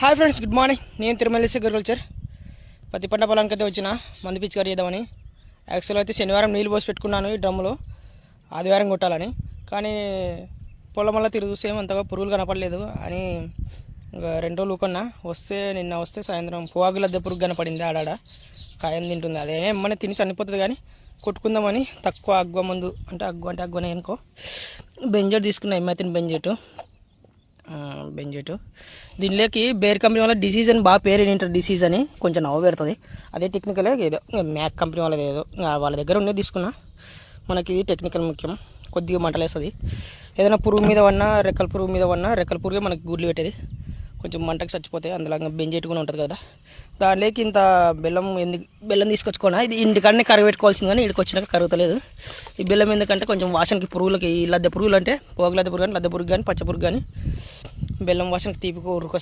Hi friends, good morning. నేను తిరుమలసి agriculture పత్తి పంట పొలానికి అయితే వచ్చిన మందు పిచికారీ చేద్దామని. యాక్చువల్ అయితే శనివారం నీళ్ళు పోసి పెట్టుకున్నాను ఈ డ్రమ్ములో, ఆదివారం కొట్టాలని. కానీ పొలం వల్ల తిరిగి చూస్తే అంతగా పురుగులు కనపడలేదు అని ఇంకా 2 రోజులు ఊకున్నా. నిన్న వస్తే సాయంత్రం పోవాగులద్ద పురుగు కనపడింది. ఆడాడ కాయం తింటుంది. అదే ఏమన్నా తిని చనిపోతుంది కానీ కొట్టుకుందామని తక్కువ అగ్వ మందు అంటే అగ్వనే అనుకో బెంజెట్ తీసుకున్నా. ఎమ్మెతిన్ బెంజెట్ దీనిలోకి బేర్ కంపెనీ వల్ల డిసీజ్ అని బాగా పేరు ఏంటారు. డిసీజ్ అని కొంచెం నవ్వు పెడుతుంది. అదే టెక్నికల్ ఏదో మ్యాక్ కంపెనీ వాళ్ళది ఏదో వాళ్ళ దగ్గర ఉన్నది తీసుకున్నా. మనకి ఇది టెక్నికల్ ముఖ్యం. కొద్దిగా మంటలేస్తుంది. ఏదైనా పురుగు మీద పడినా, రెక్కల పురుగు మీద పడినా, రెక్కల పురుగే మనకి గుడ్లు పెట్టేది. కొంచెం మంటకు చచ్చిపోతాయి. అందులో బెంజెట్ కూడా ఉంటుంది కదా. దానిలోకి ఇంత బెల్లం తీసుకొచ్చుకోనా. ఇది ఇంటికన్నీ కరిగి పెట్టుకోవాల్సింది కానీ ఇక్కడికి వచ్చినాక కరుగుతలేదు ఈ బెల్లం. ఎందుకంటే కొంచెం వాసనకి పురుగులకి, ఈ లద్దె పురుగులు అంటే పోగలద్దె పురుగు కానీ, లద్దె పురుగు కానీ, పచ్చ పురుగు కానీ బెల్లం వాసనకి తీపికి ఉరుకొస్తుంది.